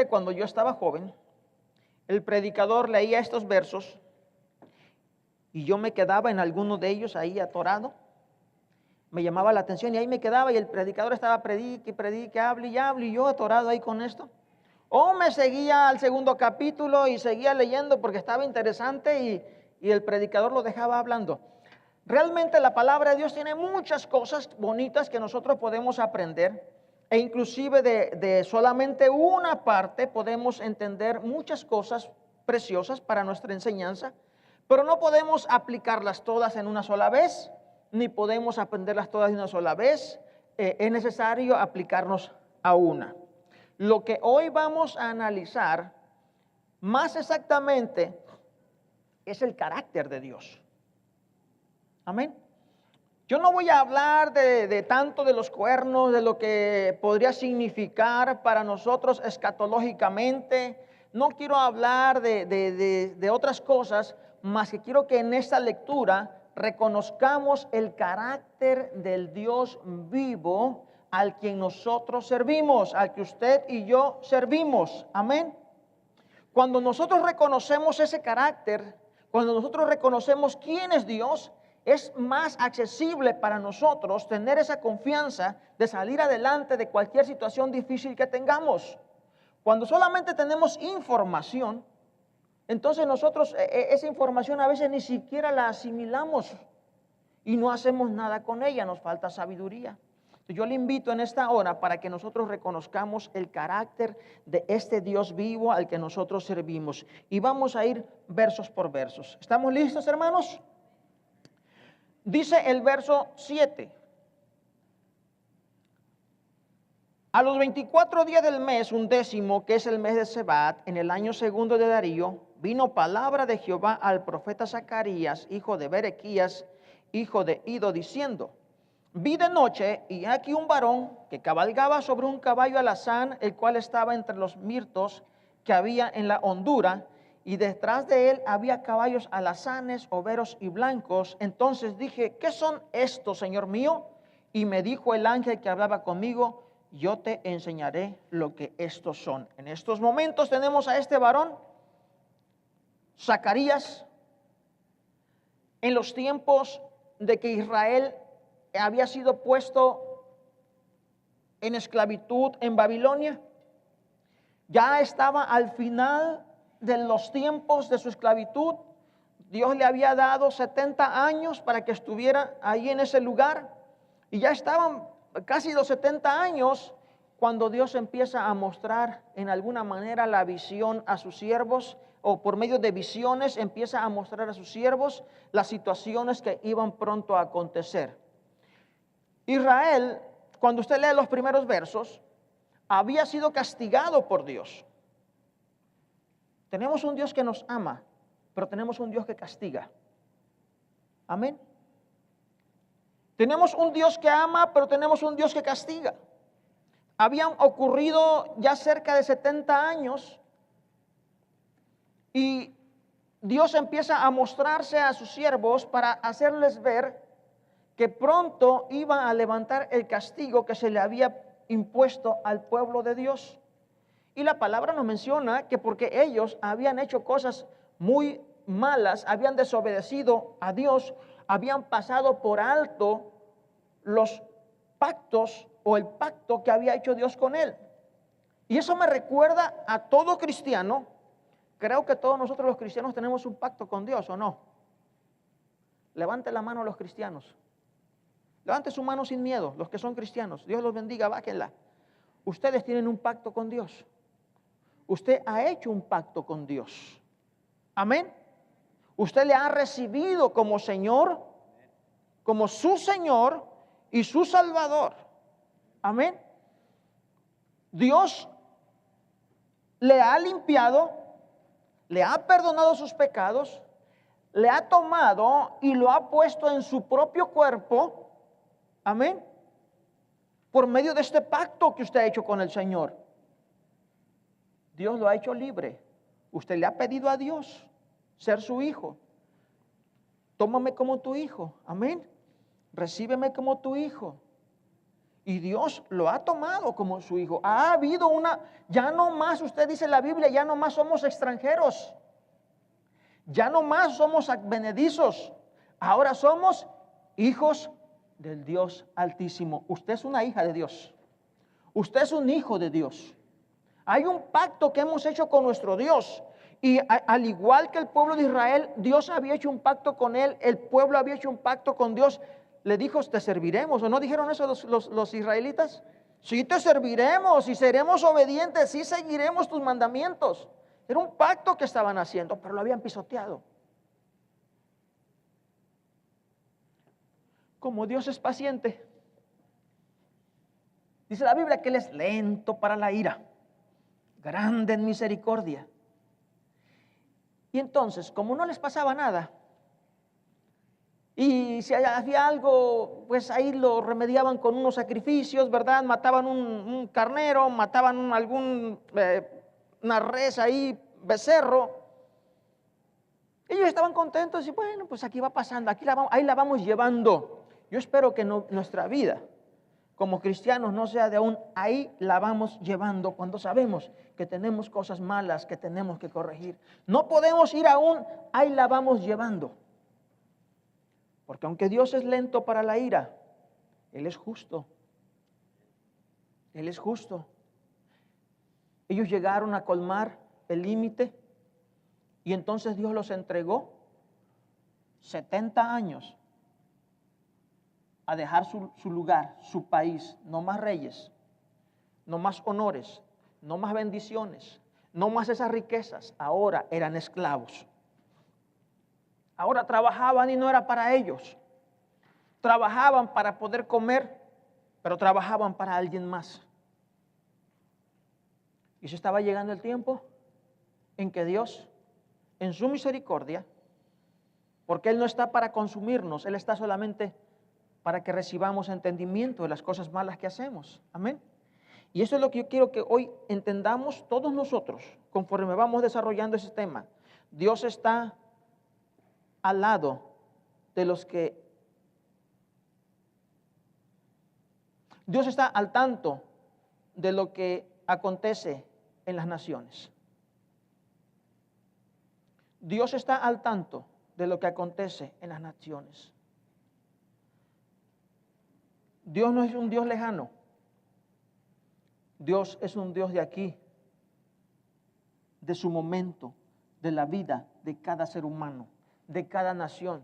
Cuando yo estaba joven, el predicador leía estos versos y yo me quedaba en alguno de ellos ahí atorado. Me llamaba la atención y ahí me quedaba y el predicador estaba predique, hable y yo atorado ahí con esto. O me seguía al segundo capítulo y seguía leyendo porque estaba interesante y el predicador lo dejaba hablando. Realmente la palabra de Dios tiene muchas cosas bonitas que nosotros podemos aprender. E inclusive de solamente una parte podemos entender muchas cosas preciosas para nuestra enseñanza, pero no podemos aplicarlas todas en una sola vez, ni podemos aprenderlas todas de una sola vez. Es necesario aplicarnos a una. Lo que hoy vamos a analizar más exactamente es el carácter de Dios. Amén. Yo no voy a hablar de tanto de los cuernos, de lo que podría significar para nosotros escatológicamente. No quiero hablar de otras cosas, más que quiero que en esta lectura reconozcamos el carácter del Dios vivo al quien nosotros servimos, al que usted y yo servimos. Amén. Cuando nosotros reconocemos ese carácter, cuando nosotros reconocemos quién es Dios, es más accesible para nosotros tener esa confianza de salir adelante de cualquier situación difícil que tengamos. Cuando solamente tenemos información, entonces nosotros esa información a veces ni siquiera la asimilamos y no hacemos nada con ella, nos falta sabiduría. Yo le invito en esta hora para que nosotros reconozcamos el carácter de este Dios vivo al que nosotros servimos. Y vamos a ir versos por versos. ¿Estamos listos, hermanos? Dice el verso 7. A los 24 días del mes, 11, que es el mes de Sebat, en el año segundo de Darío, vino palabra de Jehová al profeta Zacarías, hijo de Berequías, hijo de Ido, diciendo: Vi de noche, y aquí un varón que cabalgaba sobre un caballo alazán, el cual estaba entre los mirtos que había en la hondura, y detrás de él había caballos alazanes, overos y blancos. Entonces dije: ¿qué son estos, Señor mío? Y me dijo el ángel que hablaba conmigo: yo te enseñaré lo que estos son. En estos momentos tenemos a este varón, Zacarías, en los tiempos de que Israel había sido puesto en esclavitud en Babilonia. Ya estaba al final de los tiempos de su esclavitud. Dios le había dado 70 años para que estuviera ahí en ese lugar. Y ya estaban casi los 70 años cuando Dios empieza a mostrar en alguna manera la visión a sus siervos, o por medio de visiones empieza a mostrar a sus siervos las situaciones que iban pronto a acontecer. Israel, cuando usted lee los primeros versos, había sido castigado por Dios. Tenemos un Dios que nos ama, pero tenemos un Dios que castiga. Amén. Tenemos un Dios que ama, pero tenemos un Dios que castiga. Habían ocurrido ya cerca de 70 años y Dios empieza a mostrarse a sus siervos para hacerles ver que pronto iba a levantar el castigo que se le había impuesto al pueblo de Dios. Y la palabra nos menciona que porque ellos habían hecho cosas muy malas, habían desobedecido a Dios, habían pasado por alto los pactos o el pacto que había hecho Dios con él. Y eso me recuerda a todo cristiano. Creo que todos nosotros los cristianos tenemos un pacto con Dios, ¿o no? Levante la mano los cristianos. Levante su mano sin miedo, los que son cristianos. Dios los bendiga, bájenla. Ustedes tienen un pacto con Dios. Usted ha hecho un pacto con Dios. Amén. Usted le ha recibido como Señor, como su Señor y su Salvador. Amén. Dios le ha limpiado, le ha perdonado sus pecados, le ha tomado y lo ha puesto en su propio cuerpo. Amén. Por medio de este pacto que usted ha hecho con el Señor. Dios lo ha hecho libre. Usted le ha pedido a Dios ser su hijo. Tómame como tu hijo. Amén. Recíbeme como tu hijo. Y Dios lo ha tomado como su hijo. Ha habido ya no más, usted dice en la Biblia, ya no más somos extranjeros. Ya no más somos advenedizos. Ahora somos hijos del Dios Altísimo. Usted es una hija de Dios. Usted es un hijo de Dios. Hay un pacto que hemos hecho con nuestro Dios. Y al igual que el pueblo de Israel, Dios había hecho un pacto con él. El pueblo había hecho un pacto con Dios. Le dijo, te serviremos. ¿O no dijeron eso los israelitas? Sí, te serviremos y seremos obedientes. Sí, seguiremos tus mandamientos. Era un pacto que estaban haciendo, pero lo habían pisoteado. Como Dios es paciente, dice la Biblia que Él es lento para la ira, grande en misericordia. Y entonces, como no les pasaba nada, y si había algo, pues ahí lo remediaban con unos sacrificios, ¿verdad? Mataban un carnero, mataban una res ahí, becerro. Ellos estaban contentos y bueno, pues aquí va pasando, ahí la vamos llevando. Yo espero que nuestra vida como cristianos no sea de aún, ahí la vamos llevando cuando sabemos que tenemos cosas malas que tenemos que corregir. No podemos ir aún, ahí la vamos llevando. Porque aunque Dios es lento para la ira, Él es justo. Él es justo. Ellos llegaron a colmar el límite y entonces Dios los entregó 70 años a dejar su lugar, su país, no más reyes, no más honores, no más bendiciones, no más esas riquezas. Ahora eran esclavos. Ahora trabajaban y no era para ellos. Trabajaban para poder comer, pero trabajaban para alguien más. Y se estaba llegando el tiempo en que Dios, en su misericordia, porque Él no está para consumirnos, Él está solamente para que recibamos entendimiento de las cosas malas que hacemos. Amén. Y eso es lo que yo quiero que hoy entendamos todos nosotros, conforme vamos desarrollando ese tema. Dios está al lado de los que... Dios está al tanto de lo que acontece en las naciones. Dios está al tanto de lo que acontece en las naciones. Dios no es un Dios lejano. Dios es un Dios de aquí, de su momento, de la vida de cada ser humano, de cada nación.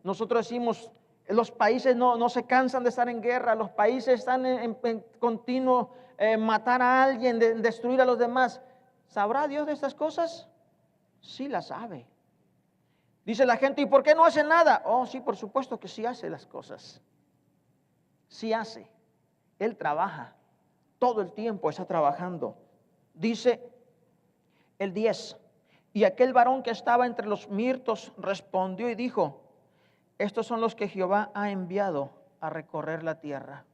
Nosotros decimos, los países no se cansan de estar en guerra, los países están en continuo matar a alguien, destruir a los demás. ¿Sabrá Dios de estas cosas? Sí las sabe. Dice la gente, ¿y por qué no hace nada? Oh, sí, por supuesto que sí hace las cosas. Sí hace. Él trabaja. Todo el tiempo está trabajando. Dice el 10. Y aquel varón que estaba entre los mirtos respondió y dijo, estos son los que Jehová ha enviado a recorrer la tierra.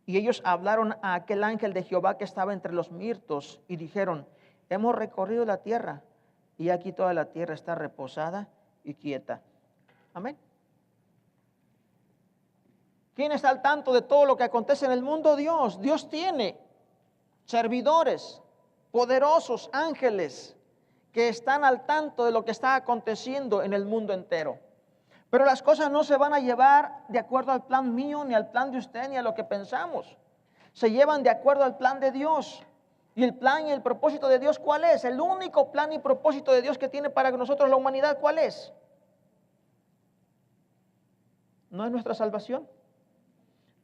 Y ellos hablaron a aquel ángel de Jehová que estaba entre los mirtos y dijeron, hemos recorrido la tierra y aquí toda la tierra está reposada y quieta. Amén. ¿Quién está al tanto de todo lo que acontece en el mundo? Dios. Dios tiene servidores, poderosos ángeles que están al tanto de lo que está aconteciendo en el mundo entero. Pero las cosas no se van a llevar de acuerdo al plan mío, ni al plan de usted, ni a lo que pensamos. Se llevan de acuerdo al plan de Dios. Y el plan y el propósito de Dios, ¿cuál es? El único plan y propósito de Dios que tiene para nosotros la humanidad, ¿cuál es? ¿No es nuestra salvación?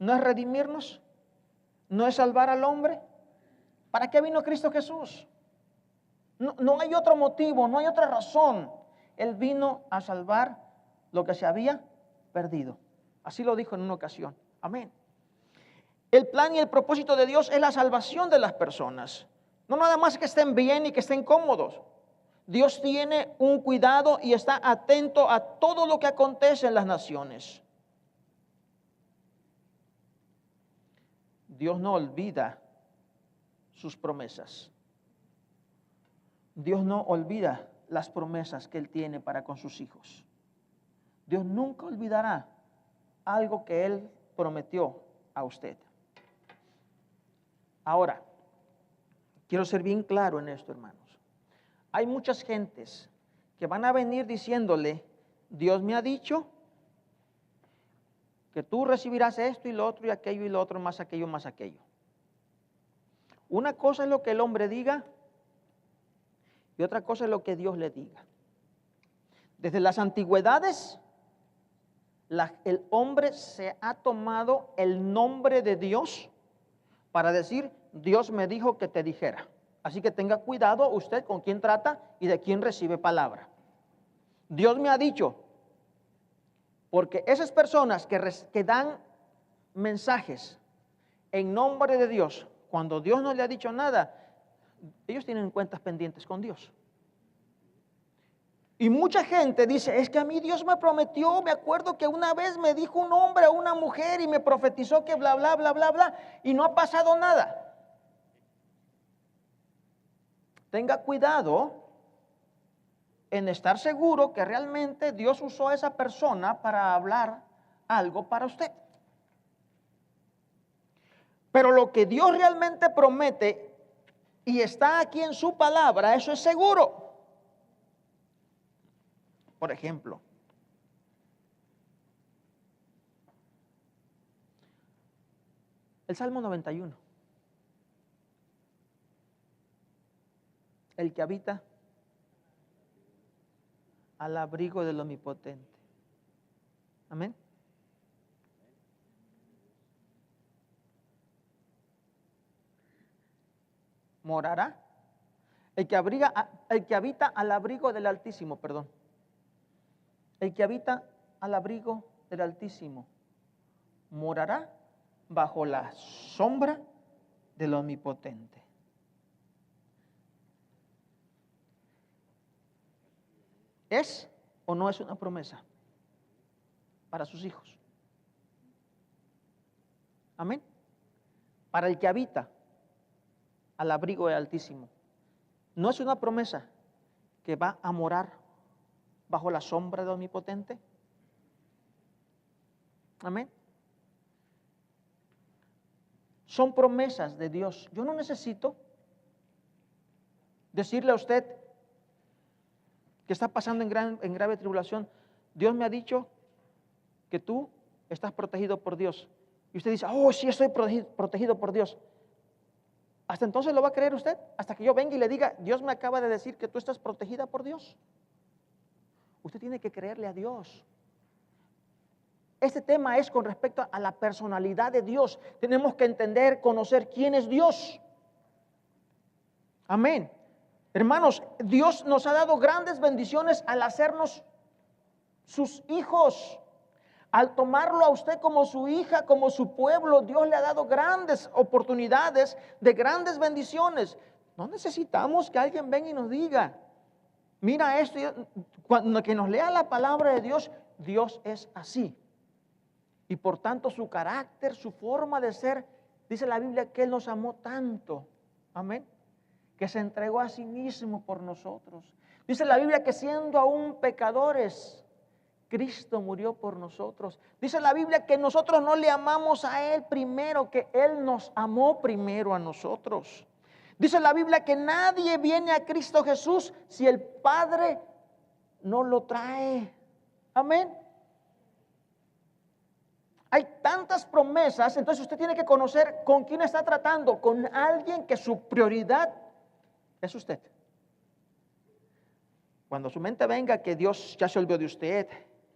¿No es redimirnos? ¿No es salvar al hombre? ¿Para qué vino Cristo Jesús? No hay otro motivo, no hay otra razón. Él vino a salvar lo que se había perdido. Así lo dijo en una ocasión. Amén. El plan y el propósito de Dios es la salvación de las personas. No nada más que estén bien y que estén cómodos. Dios tiene un cuidado y está atento a todo lo que acontece en las naciones. Dios no olvida sus promesas. Dios no olvida las promesas que Él tiene para con sus hijos. Dios nunca olvidará algo que Él prometió a usted. Ahora, quiero ser bien claro en esto, hermanos. Hay muchas gentes que van a venir diciéndole, Dios me ha dicho que tú recibirás esto y lo otro y aquello y lo otro, más aquello, más aquello. Una cosa es lo que el hombre diga y otra cosa es lo que Dios le diga. Desde las antigüedades, el hombre se ha tomado el nombre de Dios para decir, Dios me dijo que te dijera. Así que tenga cuidado usted con quién trata y de quién recibe palabra. Dios me ha dicho, porque esas personas que dan mensajes en nombre de Dios, cuando Dios no le ha dicho nada, ellos tienen cuentas pendientes con Dios. Y mucha gente dice, es que a mí Dios me prometió, me acuerdo que una vez me dijo un hombre a una mujer y me profetizó que bla, bla, bla, bla, bla, y no ha pasado nada. Tenga cuidado en estar seguro que realmente Dios usó a esa persona para hablar algo para usted. Pero lo que Dios realmente promete y está aquí en su palabra, eso es seguro. Por ejemplo, el Salmo 91. El que habita al abrigo del Omnipotente. Amén. Morará. El que habita al abrigo del Altísimo, perdón. El que habita al abrigo del Altísimo morará bajo la sombra del Omnipotente. ¿Es o no es una promesa para sus hijos? Amén. Para el que habita al abrigo del Altísimo. ¿No es una promesa que va a morar bajo la sombra del Omnipotente? Amén. Son promesas de Dios. Yo no necesito decirle a usted que está pasando en grave tribulación. Dios me ha dicho que tú estás protegido por Dios. Y usted dice, oh, sí, estoy protegido por Dios. ¿Hasta entonces lo va a creer usted? Hasta que yo venga y le diga, Dios me acaba de decir que tú estás protegida por Dios. Usted tiene que creerle a Dios. Este tema es con respecto a la personalidad de Dios. Tenemos que entender, conocer quién es Dios. Amén. Hermanos, Dios nos ha dado grandes bendiciones al hacernos sus hijos. Al tomarlo a usted como su hija, como su pueblo, Dios le ha dado grandes oportunidades de grandes bendiciones. No necesitamos que alguien venga y nos diga, mira esto, cuando que nos lea la palabra de Dios, Dios es así. Y por tanto su carácter, su forma de ser, dice la Biblia que Él nos amó tanto, amén, que se entregó a sí mismo por nosotros. Dice la Biblia que siendo aún pecadores, Cristo murió por nosotros. Dice la Biblia que nosotros no le amamos a Él primero, que Él nos amó primero a nosotros. Dice la Biblia que nadie viene a Cristo Jesús si el Padre no lo trae. Amén. Hay tantas promesas, entonces usted tiene que conocer con quién está tratando, con alguien que su prioridad es usted. Cuando su mente venga que Dios ya se olvidó de usted,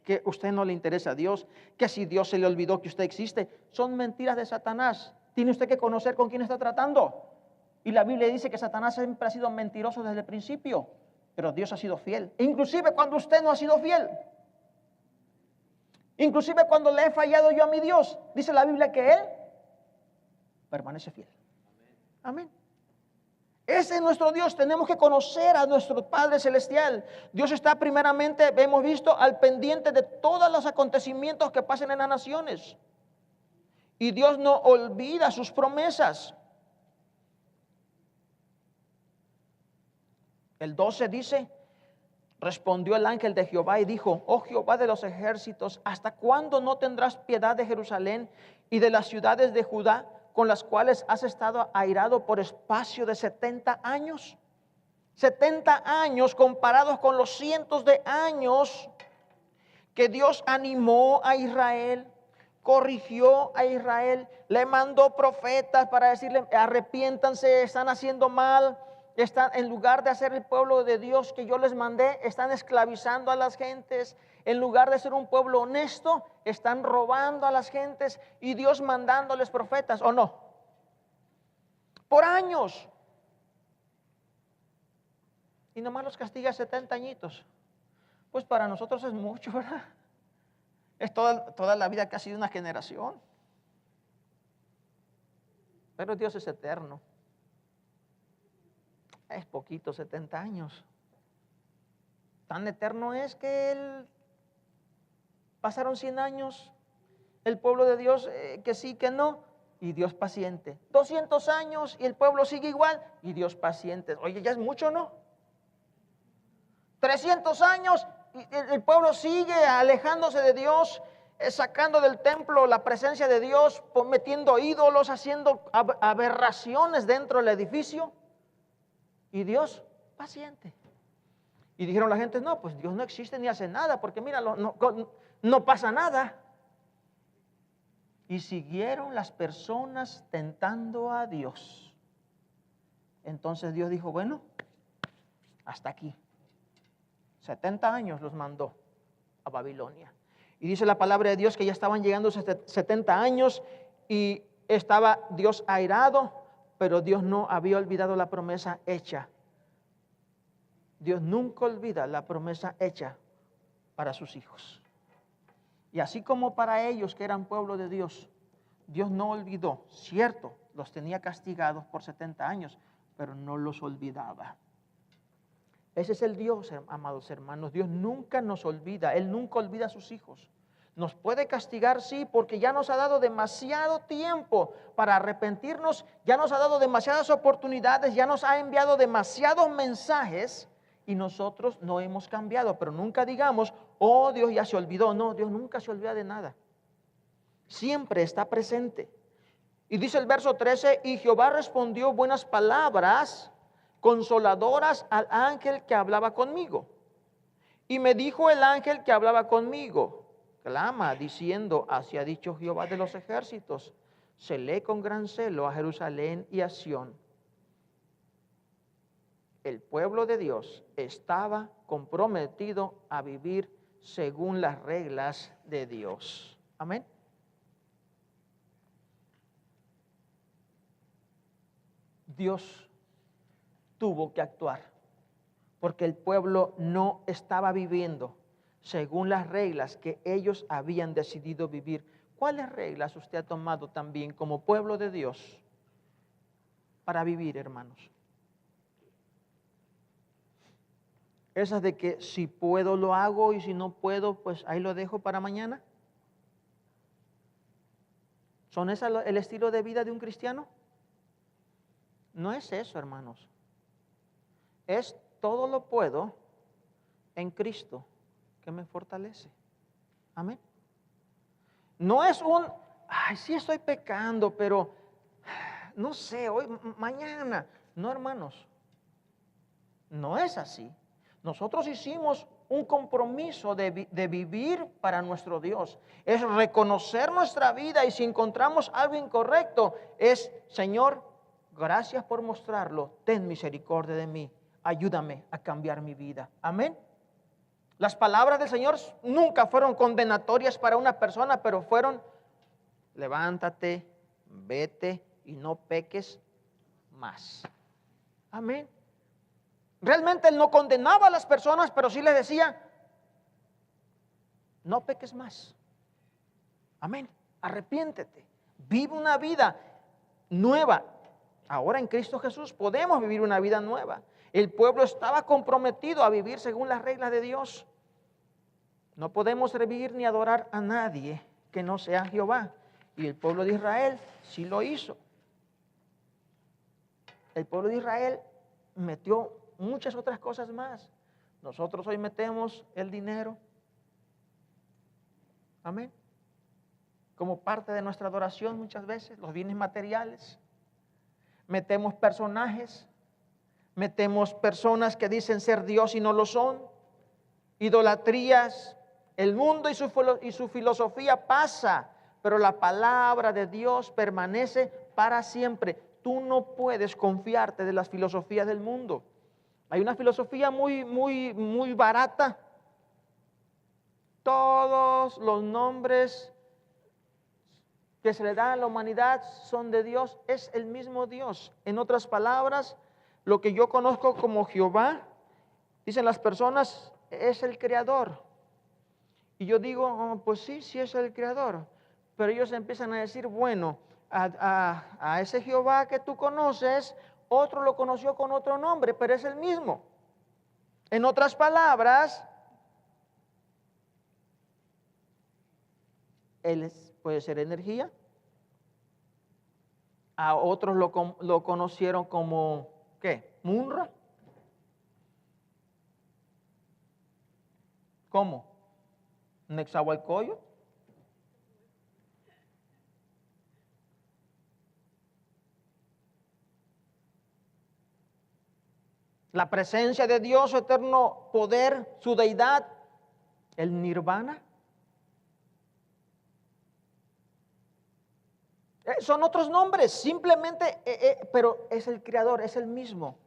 que usted no le interesa a Dios, que si Dios se le olvidó que usted existe, son mentiras de Satanás. Tiene usted que conocer con quién está tratando. Y la Biblia dice que Satanás siempre ha sido mentiroso desde el principio, pero Dios ha sido fiel. E inclusive cuando usted no ha sido fiel. Inclusive cuando le he fallado yo a mi Dios, dice la Biblia que Él permanece fiel. Amén. Ese es nuestro Dios. Tenemos que conocer a nuestro Padre Celestial. Dios está primeramente, hemos visto, al pendiente de todos los acontecimientos que pasen en las naciones. Y Dios no olvida sus promesas. El 12 dice, Respondió el ángel de Jehová y dijo: oh Jehová de los ejércitos, ¿hasta cuándo no tendrás piedad de Jerusalén y de las ciudades de Judá, con las cuales has estado airado por espacio de 70 años? 70 años comparados con los cientos de años que Dios animó a Israel, corrigió a Israel, le mandó profetas para decirle: arrepiéntanse, están haciendo mal, están, en lugar de hacer el pueblo de Dios que yo les mandé, están esclavizando a las gentes. En lugar de ser un pueblo honesto, están robando a las gentes, y Dios mandándoles profetas, ¿o no? Por años. Y nomás los castiga 70 añitos. Pues para nosotros es mucho, ¿verdad? Es toda la vida que ha sido una generación. Pero Dios es eterno. Es poquito, 70 años. Tan eterno es que Él pasaron 100 años, el pueblo de Dios que sí, que no, y Dios paciente. 200 años y el pueblo sigue igual, y Dios paciente. Oye, ya es mucho, ¿no? 300 años y el pueblo sigue alejándose de Dios, sacando del templo la presencia de Dios, metiendo ídolos, haciendo aberraciones dentro del edificio. Y Dios, paciente. Y dijeron la gente: no, pues Dios no existe ni hace nada, porque mira, no pasa nada. Y siguieron las personas tentando a Dios. Entonces Dios dijo: bueno, hasta aquí. 70 años los mandó a Babilonia. Y dice la palabra de Dios que ya estaban llegando 70 años y estaba Dios airado, pero Dios no había olvidado la promesa hecha. Dios nunca olvida la promesa hecha para sus hijos. Y así como para ellos que eran pueblo de Dios, Dios no olvidó, cierto, los tenía castigados por 70 años, pero no los olvidaba. Ese es el Dios, amados hermanos. Dios nunca nos olvida. Él nunca olvida a sus hijos. Nos puede castigar, sí, porque ya nos ha dado demasiado tiempo para arrepentirnos, ya nos ha dado demasiadas oportunidades, ya nos ha enviado demasiados mensajes y nosotros no hemos cambiado. Pero nunca digamos: oh, Dios ya se olvidó. No, Dios nunca se olvida de nada. Siempre está presente. Y dice el verso 13: y Jehová respondió buenas palabras consoladoras al ángel que hablaba conmigo. Y me dijo el ángel que hablaba conmigo: clama diciendo: así ha dicho Jehová de los ejércitos, celé con gran celo a Jerusalén y a Sión. El pueblo de Dios estaba comprometido a vivir según las reglas de Dios. Amén. Dios tuvo que actuar, porque el pueblo no estaba viviendo según las reglas que ellos habían decidido vivir. ¿Cuáles reglas usted ha tomado también como pueblo de Dios para vivir, hermanos? Esas de que si puedo lo hago y si no puedo, pues ahí lo dejo para mañana. ¿Son esas el estilo de vida de un cristiano? No es eso, hermanos. Es todo lo puedo en Cristo que me fortalece. Amén. No es ay, sí estoy pecando, pero no sé, hoy, mañana. No, hermanos. No es así. Nosotros hicimos un compromiso de vivir para nuestro Dios. Es reconocer nuestra vida, y si encontramos algo incorrecto, es: Señor, gracias por mostrarlo, ten misericordia de mí. Ayúdame a cambiar mi vida. Amén. Las palabras del Señor nunca fueron condenatorias para una persona, pero fueron: levántate, vete y no peques más. Amén. Realmente Él no condenaba a las personas, pero sí les decía: no peques más. Amén. Arrepiéntete. Vive una vida nueva. Ahora en Cristo Jesús podemos vivir una vida nueva. El pueblo estaba comprometido a vivir según las reglas de Dios. No podemos servir ni adorar a nadie que no sea Jehová. Y el pueblo de Israel sí lo hizo. El pueblo de Israel metió muchas otras cosas más. Nosotros hoy metemos el dinero, amén, como parte de nuestra adoración muchas veces, los bienes materiales. Metemos personajes, metemos personas que dicen ser Dios y no lo son, idolatrías. El mundo y su filosofía pasa, pero la palabra de Dios permanece para siempre. Tú no puedes confiarte de las filosofías del mundo. Hay una filosofía muy barata. Todos los nombres que se le dan a la humanidad son de Dios, es el mismo Dios. En otras palabras, lo que yo conozco como Jehová, dicen las personas, es el creador. Y yo digo, oh, pues sí es el creador. Pero ellos empiezan a decir, bueno, a ese Jehová que tú conoces, otro lo conoció con otro nombre, pero es el mismo. En otras palabras, Él puede ser energía. A otros lo conocieron como, ¿qué? Munra. ¿Cómo? Nexahualcoyo. La presencia de Dios, su eterno poder, su deidad, el nirvana. Son otros nombres, simplemente, pero es el creador, es el mismo.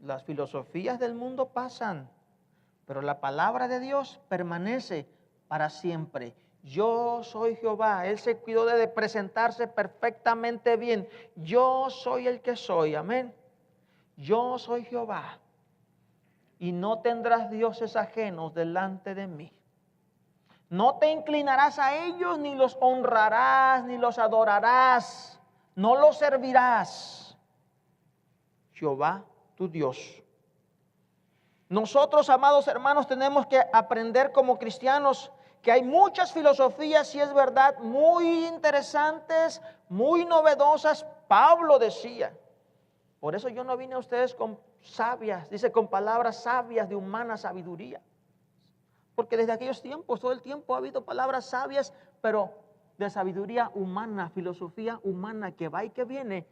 Las filosofías del mundo pasan, pero la palabra de Dios permanece para siempre. Yo soy Jehová. Él se cuidó de presentarse perfectamente bien. Yo soy el que soy, amén. Yo soy Jehová, y no tendrás dioses ajenos delante de mí. No te inclinarás a ellos, ni los honrarás, ni los adorarás, no los servirás. Jehová, tu Dios. Nosotros, amados hermanos, tenemos que aprender como cristianos que hay muchas filosofías, si es verdad, muy interesantes, muy novedosas. Pablo decía, por eso yo no vine a ustedes con sabias, dice, con palabras sabias de humana sabiduría. Porque desde aquellos tiempos, todo el tiempo ha habido palabras sabias, pero de sabiduría humana, filosofía humana que va y que viene.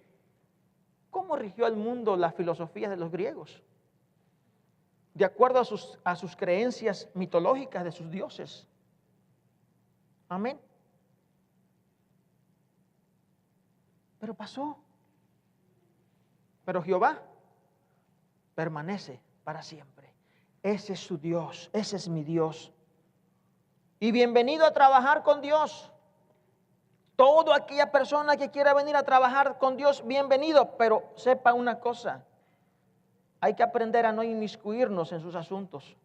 ¿Cómo rigió el mundo las filosofías de los griegos? De acuerdo a sus creencias mitológicas de sus dioses. Amén. Pero pasó. Pero Jehová permanece para siempre. Ese es su Dios, ese es mi Dios. Y bienvenido a trabajar con Dios. Toda aquella persona que quiera venir a trabajar con Dios, bienvenido. Pero sepa una cosa, hay que aprender a no inmiscuirnos en sus asuntos.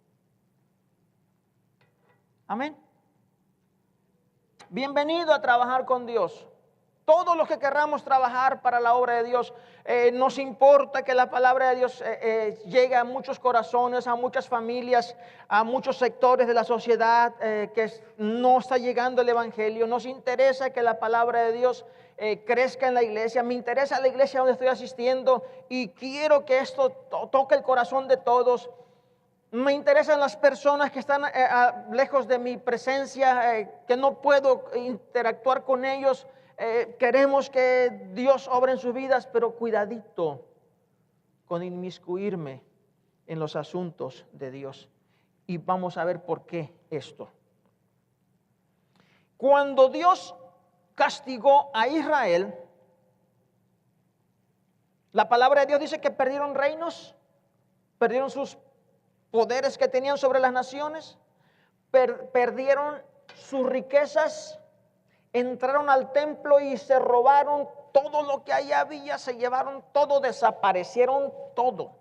Amén. Bienvenido a trabajar con Dios. Todos los que querramos trabajar para la obra de Dios, nos importa que la palabra de Dios llegue a muchos corazones, a muchas familias, a muchos sectores de la sociedad que no está llegando el evangelio. Nos interesa que la palabra de Dios crezca en la iglesia. Me interesa la iglesia donde estoy asistiendo y quiero que esto toque el corazón de todos. Me interesan las personas que están lejos de mi presencia, que no puedo interactuar con ellos. Queremos que Dios obre en sus vidas, pero cuidadito con inmiscuirme en los asuntos de Dios. Y vamos a ver por qué esto. Cuando Dios castigó a Israel, la palabra de Dios dice que perdieron reinos, perdieron sus poderes que tenían sobre las naciones, perdieron sus riquezas, entraron al templo y se robaron todo lo que ahí había, se llevaron todo, desaparecieron todo.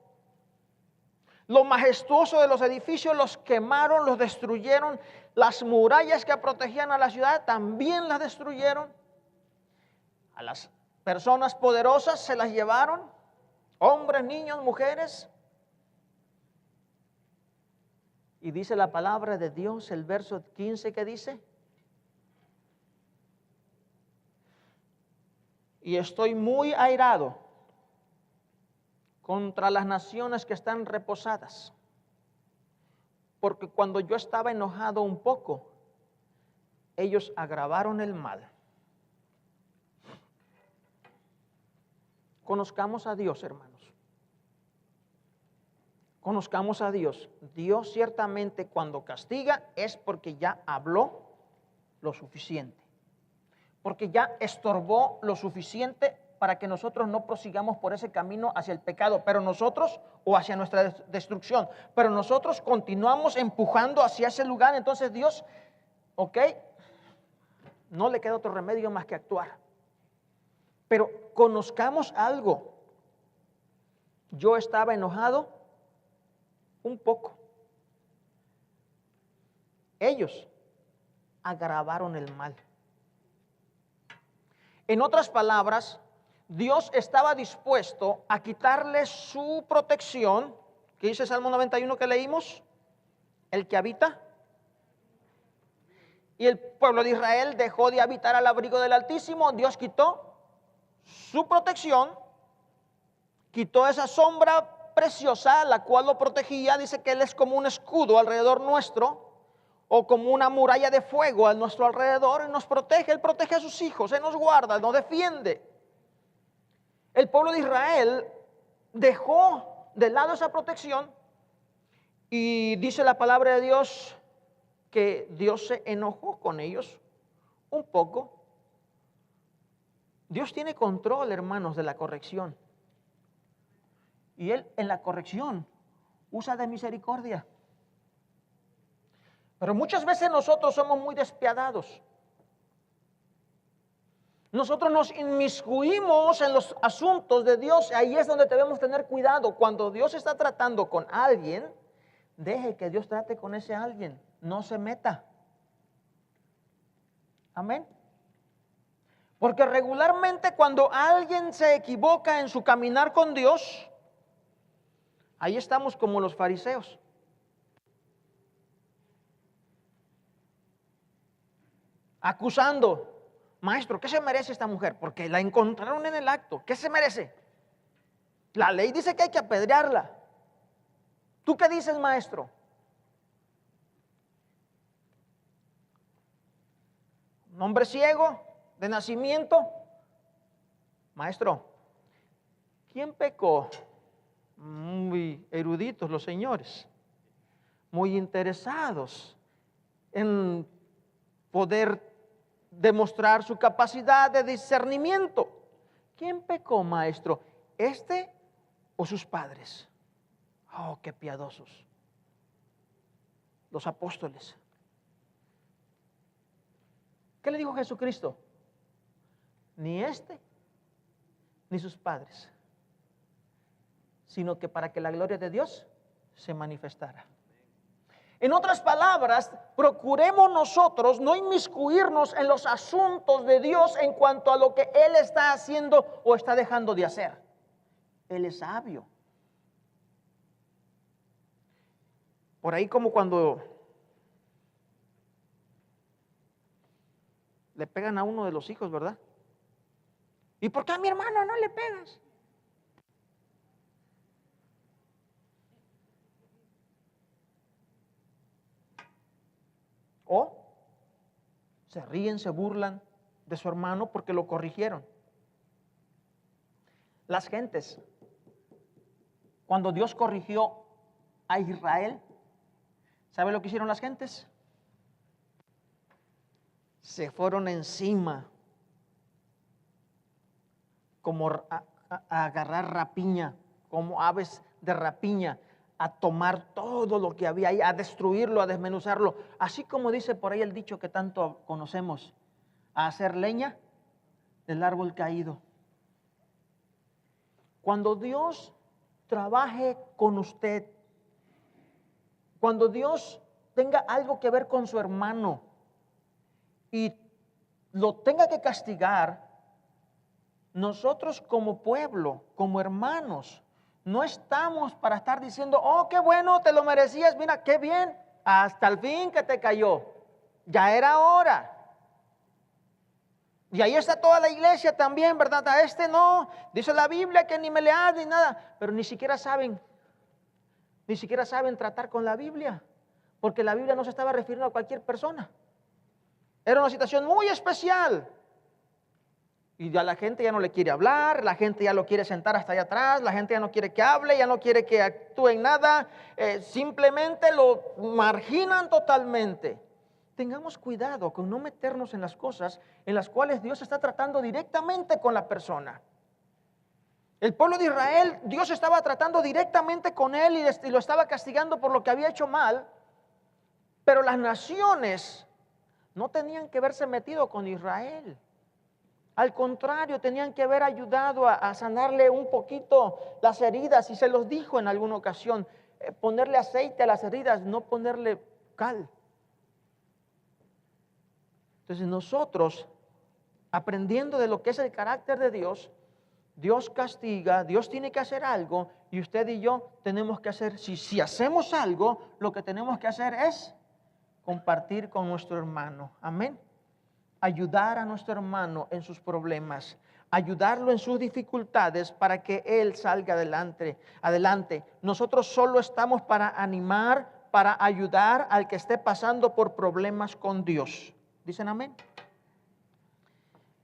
Lo majestuoso de los edificios los quemaron, los destruyeron. Las murallas que protegían a la ciudad también las destruyeron. A las personas poderosas se las llevaron, hombres, niños, mujeres. Y dice la palabra de Dios, el verso 15 que dice: y estoy muy airado contra las naciones que están reposadas. porque cuando yo estaba enojado un poco, ellos agravaron el mal. Conozcamos a Dios, hermanos. Conozcamos a Dios. Dios ciertamente cuando castiga es porque ya habló lo suficiente. Porque ya estorbó lo suficiente para que nosotros no prosigamos por ese camino hacia el pecado, pero nosotros, o hacia nuestra destrucción, pero nosotros continuamos empujando hacia ese lugar. Entonces Dios, ok, no le queda otro remedio más que actuar. Pero conozcamos algo. Yo estaba enojado un poco. Ellos agravaron el mal. En otras palabras, Dios estaba dispuesto a quitarle su protección, que dice Salmo 91 que leímos, el que habita. Y el pueblo de Israel dejó de habitar al abrigo del Altísimo. Dios quitó su protección, quitó esa sombra preciosa, la cual lo protegía. Dice que Él es como un escudo alrededor nuestro, o como una muralla de fuego a nuestro alrededor. Él nos protege, Él protege a sus hijos, Él nos guarda, nos defiende. El pueblo de Israel dejó de lado esa protección y dice la palabra de Dios que Dios se enojó con ellos un poco. Dios tiene control, hermanos, de la corrección. Y Él en la corrección usa de misericordia. Pero muchas veces nosotros somos muy despiadados. Nosotros nos inmiscuimos en los asuntos de Dios. Ahí es donde debemos tener cuidado. Cuando Dios está tratando con alguien, deje que Dios trate con ese alguien. No se meta. Amén. Porque regularmente cuando alguien se equivoca en su caminar con Dios, ahí estamos como los fariseos. Acusando. Maestro, ¿qué se merece esta mujer? Porque la encontraron en el acto. ¿Qué se merece? La ley dice que hay que apedrearla. ¿Tú qué dices, maestro? Un hombre ciego de nacimiento. Maestro, ¿quién pecó? Muy eruditos los señores, muy interesados en poder demostrar su capacidad de discernimiento. ¿Quién pecó, maestro? ¿Este o sus padres? Oh, qué piadosos. Los apóstoles. ¿Qué le dijo Jesucristo? Ni este, ni sus padres, sino que para que la gloria de Dios se manifestara. En otras palabras, procuremos nosotros no inmiscuirnos en los asuntos de Dios en cuanto a lo que Él está haciendo o está dejando de hacer. Él es sabio. Por ahí como cuando le pegan a uno de los hijos, ¿verdad? ¿Y por qué a mi hermano no le pegas? O se ríen, se burlan de su hermano porque lo corrigieron. Las gentes, cuando Dios corrigió a Israel, ¿sabe lo que hicieron las gentes? Se fueron encima, como a agarrar rapiña, como aves de rapiña, a tomar todo lo que había ahí, a destruirlo, a desmenuzarlo. Así como dice por ahí el dicho que tanto conocemos, a hacer leña del árbol caído. Cuando Dios trabaje con usted, cuando Dios tenga algo que ver con su hermano y lo tenga que castigar, nosotros como pueblo, como hermanos, no estamos para estar diciendo, oh, qué bueno, te lo merecías, mira, qué bien, hasta el fin que te cayó, ya era hora. Y ahí está toda la iglesia también, ¿verdad? A este no, dice la Biblia que ni me leas ni nada, pero ni siquiera saben tratar con la Biblia. porque la Biblia no se estaba refiriendo a cualquier persona. Era una situación muy especial. Y ya la gente ya no le quiere hablar, la gente ya lo quiere sentar hasta allá atrás, la gente ya no quiere que hable, ya no quiere que actúe en nada, simplemente lo marginan totalmente. Tengamos cuidado con no meternos en las cosas en las cuales Dios está tratando directamente con la persona. El pueblo de Israel, Dios estaba tratando directamente con él y lo estaba castigando por lo que había hecho mal, pero las naciones no tenían que verse metido con Israel. Al contrario, tenían que haber ayudado a sanarle un poquito las heridas, y se los dijo en alguna ocasión, ponerle aceite a las heridas, no ponerle cal. Entonces nosotros, aprendiendo de lo que es el carácter de Dios, Dios castiga, Dios tiene que hacer algo, y usted y yo tenemos que hacer, si hacemos algo, lo que tenemos que hacer es compartir con nuestro hermano. Amén. Ayudar a nuestro hermano en sus problemas, ayudarlo en sus dificultades para que él salga adelante. Nosotros solo estamos para animar, para ayudar al que esté pasando por problemas con Dios. ¿Dicen amén?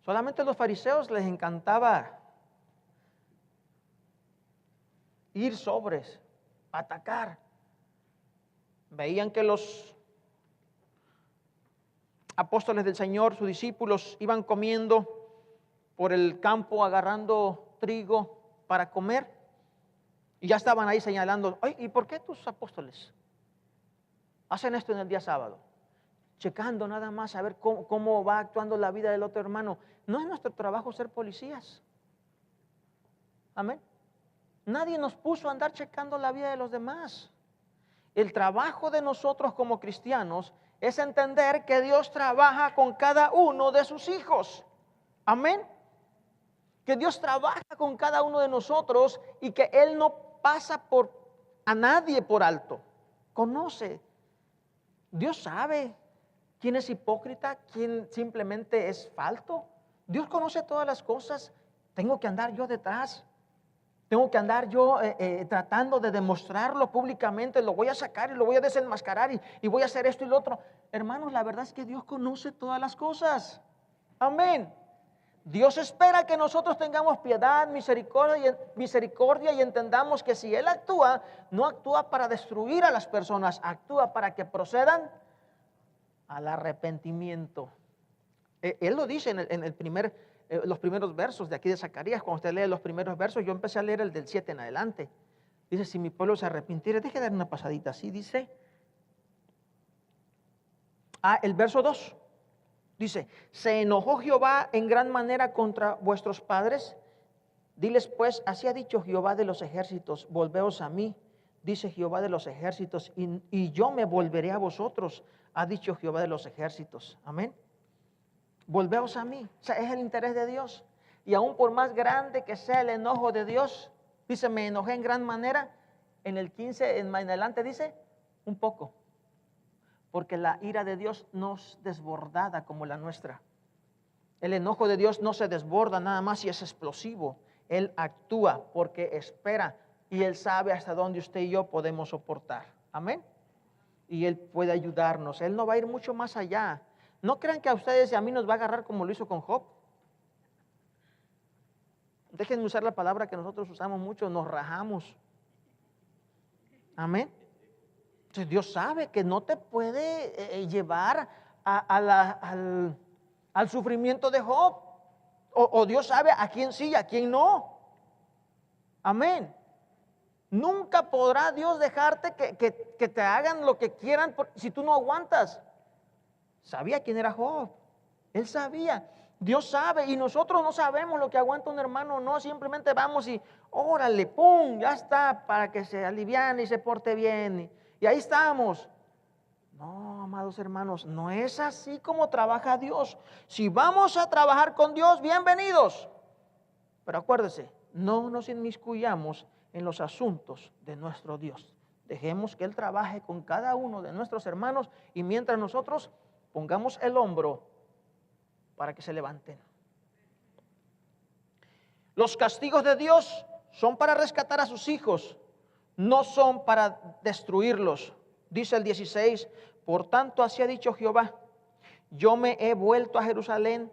Solamente a los fariseos les encantaba ir sobres, atacar. Veían que los apóstoles del Señor, sus discípulos, iban comiendo por el campo, agarrando trigo para comer, y ya estaban ahí señalando, oye, ¿y por qué tus apóstoles hacen esto en el día sábado? Checando nada más a ver cómo va actuando la vida del otro hermano. No es nuestro trabajo ser policías. Amén. Nadie nos puso a andar checando la vida de los demás. El trabajo de nosotros como cristianos es entender que Dios trabaja con cada uno de sus hijos. Amén. Que Dios trabaja con cada uno de nosotros y que Él no pasa a nadie por alto. Conoce. Dios sabe quién es hipócrita, quién simplemente es falto. Dios conoce todas las cosas. Tengo que andar yo detrás. Tengo que andar yo tratando de demostrarlo públicamente. Lo voy a sacar y lo voy a desenmascarar y voy a hacer esto y lo otro. Hermanos, la verdad es que Dios conoce todas las cosas. Amén. Dios espera que nosotros tengamos piedad, misericordia y entendamos que si Él actúa, no actúa para destruir a las personas, actúa para que procedan al arrepentimiento. Él lo dice en los primeros versos de aquí de Zacarías. Cuando usted lee los primeros versos, yo empecé a leer el del 7 en adelante. Dice, si mi pueblo se arrepintiere, deje de dar una pasadita así, dice. El verso 2. Dice, ¿se enojó Jehová en gran manera contra vuestros padres? Diles pues, así ha dicho Jehová de los ejércitos, volveos a mí, dice Jehová de los ejércitos, y yo me volveré a vosotros, ha dicho Jehová de los ejércitos. Amén. Volveos a mí. O sea, es el interés de Dios. Y aún por más grande que sea el enojo de Dios, dice, me enojé en gran manera. En el 15 en adelante dice, un poco. Porque la ira de Dios no es desbordada como la nuestra. El enojo de Dios no se desborda nada más y es explosivo. Él actúa porque espera y Él sabe hasta dónde usted y yo podemos soportar. Amén. Y Él puede ayudarnos. Él no va a ir mucho más allá. No crean que a ustedes y a mí nos va a agarrar como lo hizo con Job. Déjenme usar la palabra que nosotros usamos mucho, nos rajamos. Amén. Entonces Dios sabe que no te puede llevar al sufrimiento de Job. O Dios sabe a quién sí y a quién no. Amén. Nunca podrá Dios dejarte que te hagan lo que quieran si tú no aguantas. Sabía quién era Job. Él sabía. Dios sabe y nosotros no sabemos lo que aguanta un hermano o no. Simplemente vamos y órale, pum, ya está, para que se aliviane y se porte bien. Y ahí estamos. No, amados hermanos, no es así como trabaja Dios. Si vamos a trabajar con Dios, bienvenidos. Pero acuérdese, no nos inmiscuyamos en los asuntos de nuestro Dios. Dejemos que Él trabaje con cada uno de nuestros hermanos y mientras nosotros pongamos el hombro para que se levanten. Los castigos de Dios son para rescatar a sus hijos, no son para destruirlos. Dice el 16, por tanto así ha dicho Jehová, yo me he vuelto a Jerusalén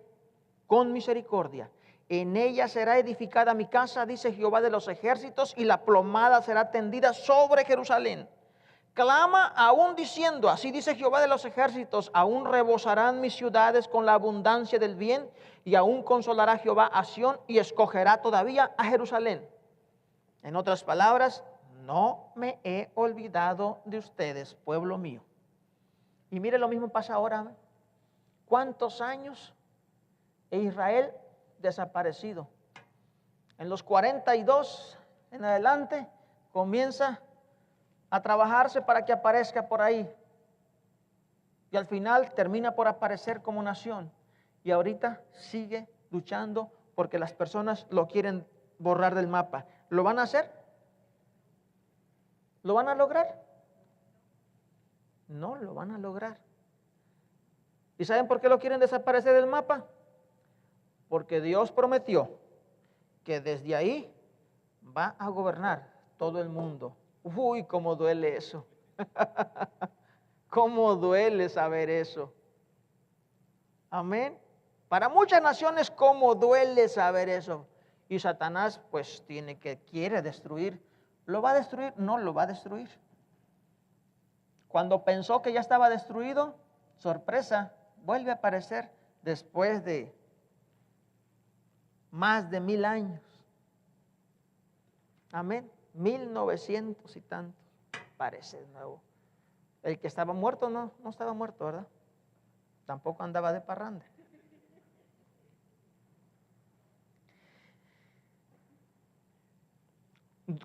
con misericordia. En ella será edificada mi casa, dice Jehová de los ejércitos, y la plomada será tendida sobre Jerusalén. Clama aún diciendo, así dice Jehová de los ejércitos, aún rebosarán mis ciudades con la abundancia del bien, y aún consolará Jehová a Sión y escogerá todavía a Jerusalén. En otras palabras, no me he olvidado de ustedes, pueblo mío. Y mire, lo mismo pasa ahora. ¿Cuántos años Israel desaparecido? En los 42 en adelante comienza a trabajarse para que aparezca por ahí. Y al final termina por aparecer como nación. Y ahorita sigue luchando porque las personas lo quieren borrar del mapa. ¿Lo van a hacer? ¿Lo van a lograr? No lo van a lograr. ¿Y saben por qué lo quieren desaparecer del mapa? Porque Dios prometió que desde ahí va a gobernar todo el mundo. Uy, cómo duele eso. Cómo duele saber eso. Amén. Para muchas naciones, cómo duele saber eso. Y Satanás, pues, quiere destruir. ¿Lo va a destruir? No lo va a destruir. Cuando pensó que ya estaba destruido, sorpresa, vuelve a aparecer después de más de 1000 años. Amén. 1900 y tantos. Parece de nuevo. El que estaba muerto no estaba muerto, ¿verdad? Tampoco andaba de parranda.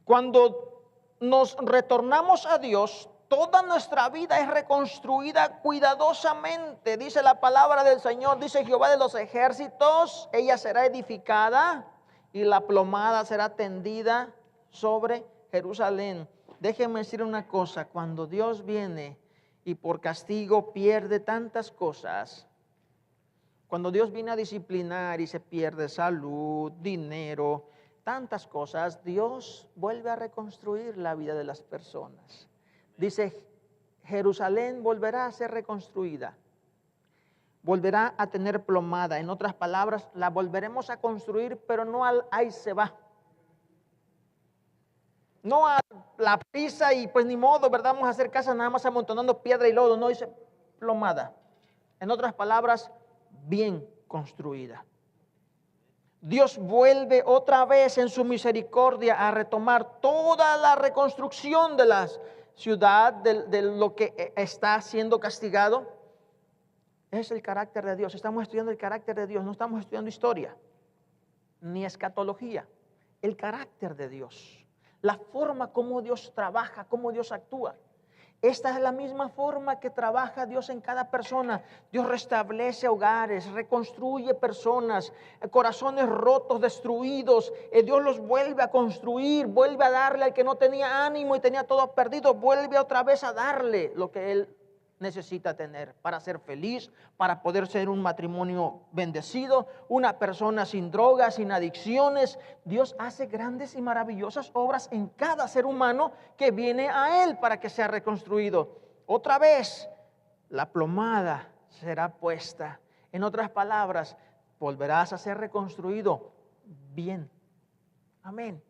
Cuando nos retornamos a Dios, toda nuestra vida es reconstruida cuidadosamente. Dice la palabra del Señor, dice Jehová de los ejércitos, ella será edificada y la plomada será tendida sobre Jerusalén. Déjenme decir una cosa, cuando Dios viene y por castigo pierde tantas cosas, cuando Dios viene a disciplinar y se pierde salud, dinero, tantas cosas, Dios vuelve a reconstruir la vida de las personas. Dice, Jerusalén volverá a ser reconstruida, volverá a tener plomada. En otras palabras, la volveremos a construir, pero no ahí se va. No a la prisa y pues ni modo, ¿verdad? Vamos a hacer casa nada más amontonando piedra y lodo. No, dice plomada. En otras palabras, bien construida. Dios vuelve otra vez en su misericordia a retomar toda la reconstrucción de la ciudad, de lo que está siendo castigado. Es el carácter de Dios. Estamos estudiando el carácter de Dios, no estamos estudiando historia, ni escatología. El carácter de Dios, la forma como Dios trabaja, cómo Dios actúa. Esta es la misma forma que trabaja Dios en cada persona. Dios restablece hogares, reconstruye personas, corazones rotos, destruidos. Dios los vuelve a construir, vuelve a darle al que no tenía ánimo y tenía todo perdido. Vuelve otra vez a darle lo que él necesita tener para ser feliz, para poder ser un matrimonio bendecido, una persona sin drogas, sin adicciones. Dios hace grandes y maravillosas obras en cada ser humano que viene a Él para que sea reconstruido. Otra vez, la plomada será puesta. En otras palabras, volverás a ser reconstruido bien. Amén.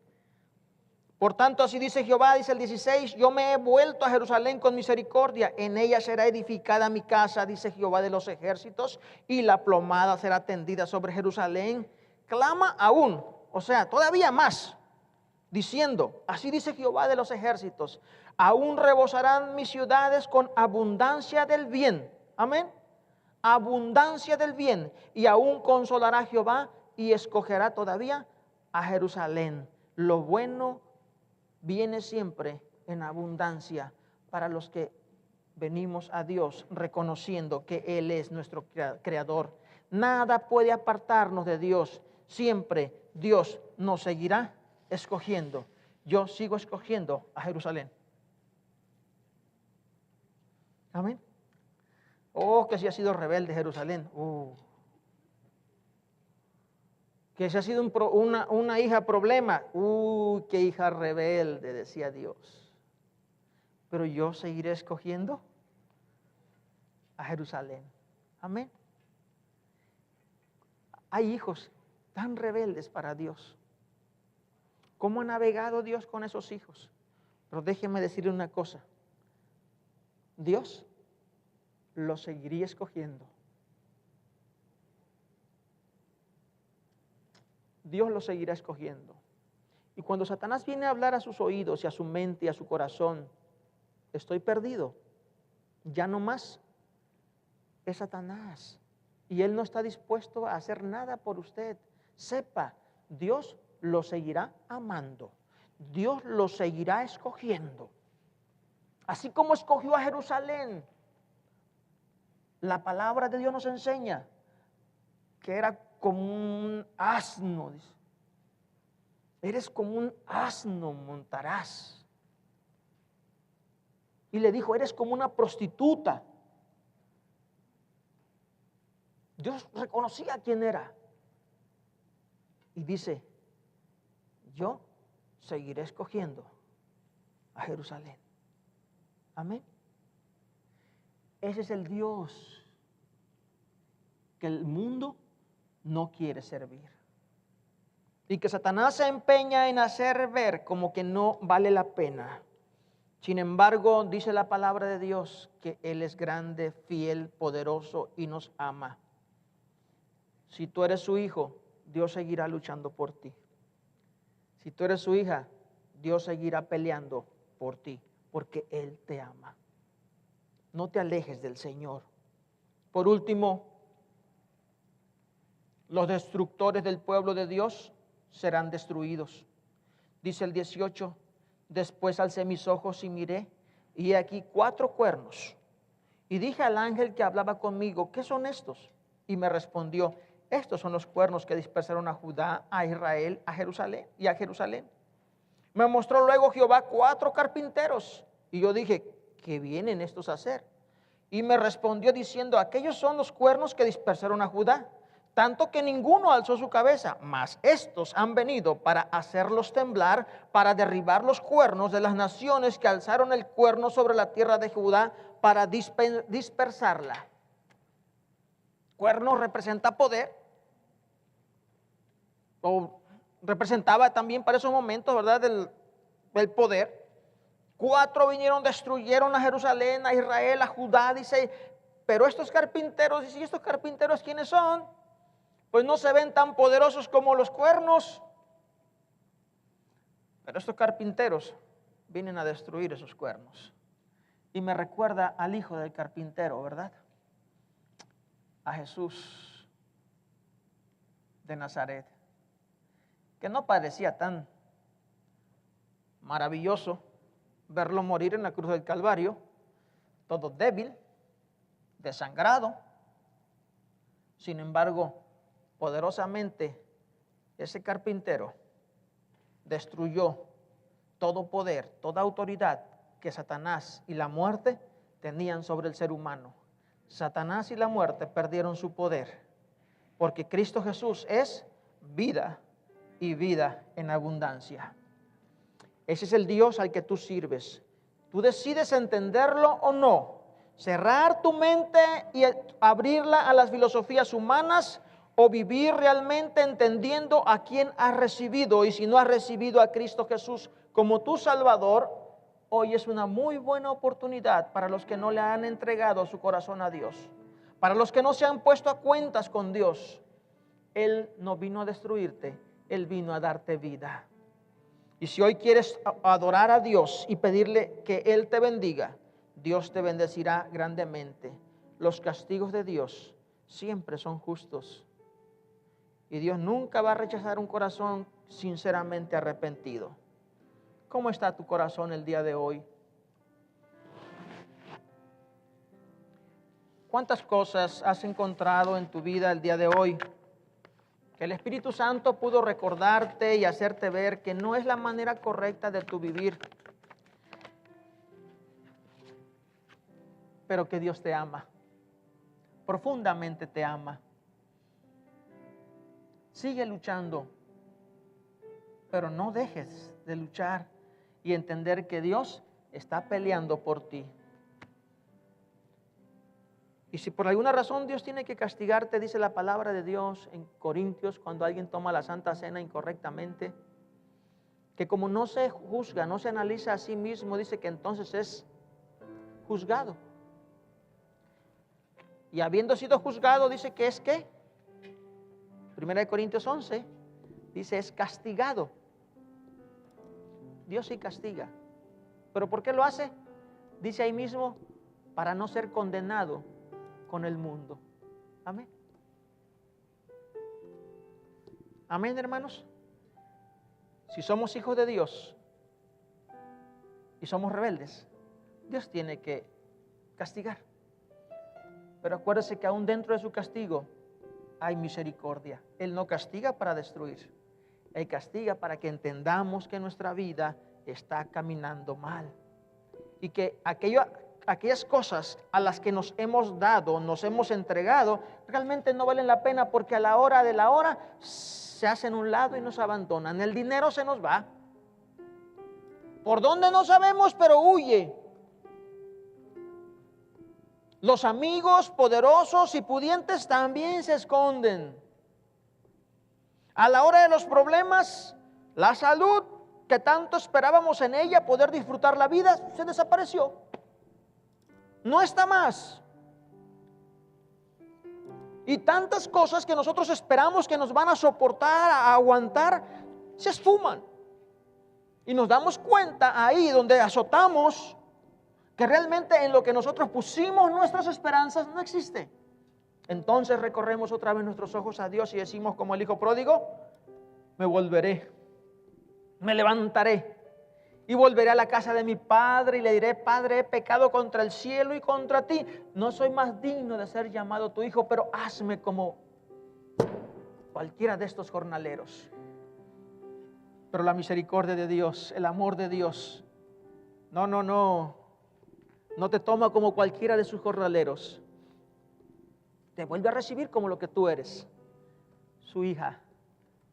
Por tanto, así dice Jehová, dice el 16, yo me he vuelto a Jerusalén con misericordia, en ella será edificada mi casa, dice Jehová de los ejércitos, y la plomada será tendida sobre Jerusalén. Clama aún, o sea, todavía más, diciendo, así dice Jehová de los ejércitos, aún rebosarán mis ciudades con abundancia del bien. Amén. Abundancia del bien, y aún consolará Jehová y escogerá todavía a Jerusalén. Lo bueno viene siempre en abundancia para los que venimos a Dios reconociendo que Él es nuestro creador. Nada puede apartarnos de Dios. Siempre Dios nos seguirá escogiendo. Yo sigo escogiendo a Jerusalén. Amén. Oh, que si ha sido rebelde Jerusalén. Que si ha sido una hija problema. Qué hija rebelde, decía Dios. pero yo seguiré escogiendo a Jerusalén. Amén. Hay hijos tan rebeldes para Dios. ¿Cómo ha navegado Dios con esos hijos? Pero déjeme decirle una cosa. Dios los seguiría escogiendo. Dios los seguirá escogiendo. Y cuando Satanás viene a hablar a sus oídos y a su mente y a su corazón, estoy perdido, ya no más, es Satanás. Y él no está dispuesto a hacer nada por usted. Sepa, Dios lo seguirá amando. Dios lo seguirá escogiendo. Así como escogió a Jerusalén. La palabra de Dios nos enseña que era como un asno. Dice. Eres como un asno, montarás. Y le dijo, eres como una prostituta. Dios reconocía quién era. Y dice, yo seguiré escogiendo a Jerusalén. Amén. Ese es el Dios que el mundo no quiere servir. Y que Satanás se empeña en hacer ver como que no vale la pena. Sin embargo, dice la palabra de Dios que Él es grande, fiel, poderoso y nos ama. Si tú eres su hijo, Dios seguirá luchando por ti. Si tú eres su hija, Dios seguirá peleando por ti, porque Él te ama. No te alejes del Señor. Por último, los destructores del pueblo de Dios serán destruidos. Dice el 18, después alcé mis ojos y miré, y he aquí 4 cuernos. Y dije al ángel que hablaba conmigo, ¿qué son estos? Y me respondió, estos son los cuernos que dispersaron a Judá, a Israel, a Jerusalén y a Jerusalén. Me mostró luego Jehová 4 carpinteros. Y yo dije, ¿qué vienen estos a hacer? Y me respondió diciendo, aquellos son los cuernos que dispersaron a Judá, tanto que ninguno alzó su cabeza, mas estos han venido para hacerlos temblar, para derribar los cuernos de las naciones que alzaron el cuerno sobre la tierra de Judá, para dispersarla. Cuerno representa poder, o representaba también para esos momentos, ¿verdad?, del poder. 4 vinieron, destruyeron a Jerusalén, a Israel, a Judá, dice, pero estos carpinteros, dice, ¿y estos carpinteros quiénes son? Pues no se ven tan poderosos como los cuernos. Pero estos carpinteros vienen a destruir esos cuernos. Y me recuerda al hijo del carpintero, ¿verdad? A Jesús de Nazaret, que no parecía tan maravilloso verlo morir en la cruz del Calvario, todo débil, desangrado. Sin embargo, poderosamente ese carpintero destruyó todo poder, toda autoridad que Satanás y la muerte tenían sobre el ser humano. Satanás y la muerte perdieron su poder, porque Cristo Jesús es vida y vida en abundancia. Ese es el Dios al que tú sirves. Tú decides entenderlo o no, cerrar tu mente y abrirla a las filosofías humanas, o vivir realmente entendiendo a quién has recibido. Y si no has recibido a Cristo Jesús como tu Salvador, hoy es una muy buena oportunidad para los que no le han entregado su corazón a Dios, para los que no se han puesto a cuentas con Dios. Él no vino a destruirte, Él vino a darte vida. Y si hoy quieres adorar a Dios y pedirle que Él te bendiga, Dios te bendecirá grandemente. Los castigos de Dios siempre son justos. Y Dios nunca va a rechazar un corazón sinceramente arrepentido. ¿Cómo está tu corazón el día de hoy? ¿Cuántas cosas has encontrado en tu vida el día de hoy que el Espíritu Santo pudo recordarte y hacerte ver que no es la manera correcta de tu vivir, pero que Dios te ama, profundamente te ama? Sigue luchando, pero no dejes de luchar y entender que Dios está peleando por ti. Y si por alguna razón Dios tiene que castigarte, dice la palabra de Dios en Corintios, cuando alguien toma la Santa Cena incorrectamente, que como no se juzga, no se analiza a sí mismo, dice que entonces es juzgado. Y habiendo sido juzgado, dice que es ¿qué? 1 Corintios 11, dice es castigado. Dios sí castiga. ¿Pero por qué lo hace? Dice ahí mismo, para no ser condenado con el mundo. Amén. Amén, hermanos. Si somos hijos de Dios y somos rebeldes, Dios tiene que castigar. Pero acuérdese que aún dentro de su castigo hay misericordia. Él no castiga para destruir. Él castiga para que entendamos que nuestra vida está caminando mal. Y que aquellas cosas a las que nos hemos dado, nos hemos entregado, realmente no valen la pena, porque a la hora de la hora se hacen a un lado y nos abandonan. El dinero se nos va. ¿Por dónde? No sabemos, pero huye. Los amigos poderosos y pudientes también se esconden. A la hora de los problemas, la salud que tanto esperábamos en ella, poder disfrutar la vida, se desapareció. No está más. Y tantas cosas que nosotros esperamos que nos van a soportar, a aguantar, se esfuman. Y nos damos cuenta ahí donde azotamos que realmente en lo que nosotros pusimos nuestras esperanzas no existe. Entonces recorremos otra vez nuestros ojos a Dios y decimos como el hijo pródigo, me volveré, me levantaré y volveré a la casa de mi padre y le diré, Padre, he pecado contra el cielo y contra ti. No soy más digno de ser llamado tu hijo, pero hazme como cualquiera de estos jornaleros. Pero la misericordia de Dios, el amor de Dios, no te toma como cualquiera de sus jornaleros. Te vuelve a recibir como lo que tú eres, su hija,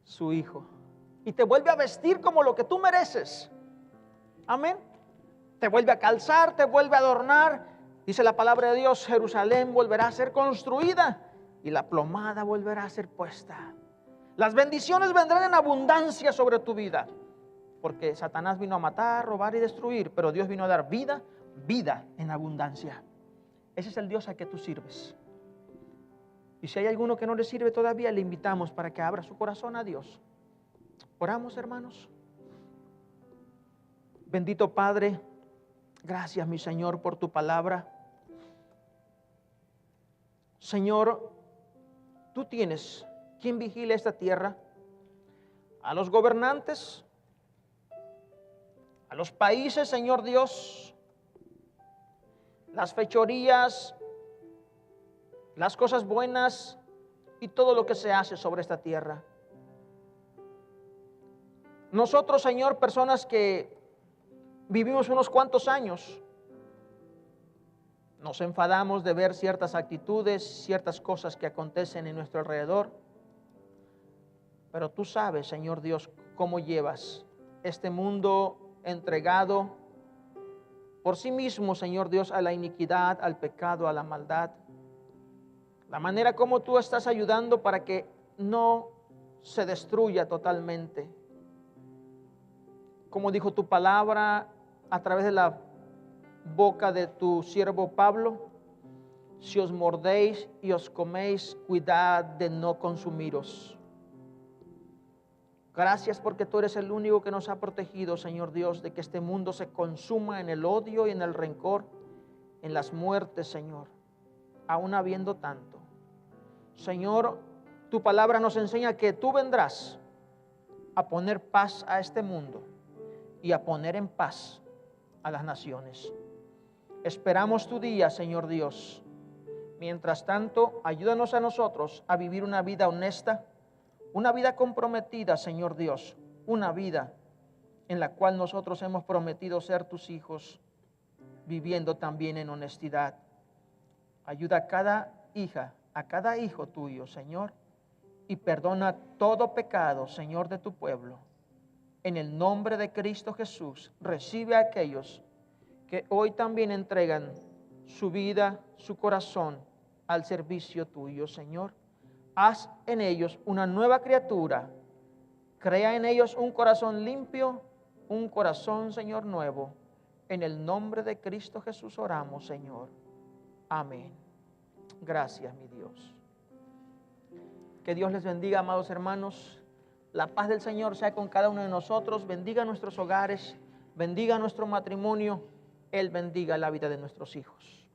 su hijo. Y te vuelve a vestir como lo que tú mereces. Amén. Te vuelve a calzar, te vuelve a adornar. Dice la palabra de Dios, Jerusalén volverá a ser construida y la plomada volverá a ser puesta. Las bendiciones vendrán en abundancia sobre tu vida. Porque Satanás vino a matar, robar y destruir, pero Dios vino a dar vida, vida en abundancia. Ese es el Dios a que tú sirves. Y si hay alguno que no le sirve todavía, le invitamos para que abra su corazón a Dios. Oramos, hermanos. Bendito Padre, gracias, mi Señor, por tu palabra. Señor, tú tienes quien vigile esta tierra, a los gobernantes, a los países, Señor Dios, las fechorías, las cosas buenas y todo lo que se hace sobre esta tierra. Nosotros, Señor, personas que vivimos unos cuantos años, nos enfadamos de ver ciertas actitudes, ciertas cosas que acontecen en nuestro alrededor. Pero tú sabes, Señor Dios, cómo llevas este mundo entregado por sí mismo, Señor Dios, a la iniquidad, al pecado, a la maldad. La manera como tú estás ayudando para que no se destruya totalmente. Como dijo tu palabra a través de la boca de tu siervo Pablo, si os mordéis y os coméis, cuidad de no consumiros. Gracias porque tú eres el único que nos ha protegido, Señor Dios, de que este mundo se consuma en el odio y en el rencor, en las muertes, Señor, aún habiendo tanto. Señor, tu palabra nos enseña que tú vendrás a poner paz a este mundo y a poner en paz a las naciones. Esperamos tu día, Señor Dios. Mientras tanto, ayúdanos a nosotros a vivir una vida honesta, una vida comprometida, Señor Dios, una vida en la cual nosotros hemos prometido ser tus hijos, viviendo también en honestidad. Ayuda a cada hija, a cada hijo tuyo, Señor, y perdona todo pecado, Señor, de tu pueblo. En el nombre de Cristo Jesús, recibe a aquellos que hoy también entregan su vida, su corazón al servicio tuyo, Señor. Haz en ellos una nueva criatura. Crea en ellos un corazón limpio, un corazón, Señor, nuevo. En el nombre de Cristo Jesús oramos, Señor. Amén. Gracias, mi Dios. Que Dios les bendiga, amados hermanos. La paz del Señor sea con cada uno de nosotros. Bendiga nuestros hogares, bendiga nuestro matrimonio. Él bendiga la vida de nuestros hijos.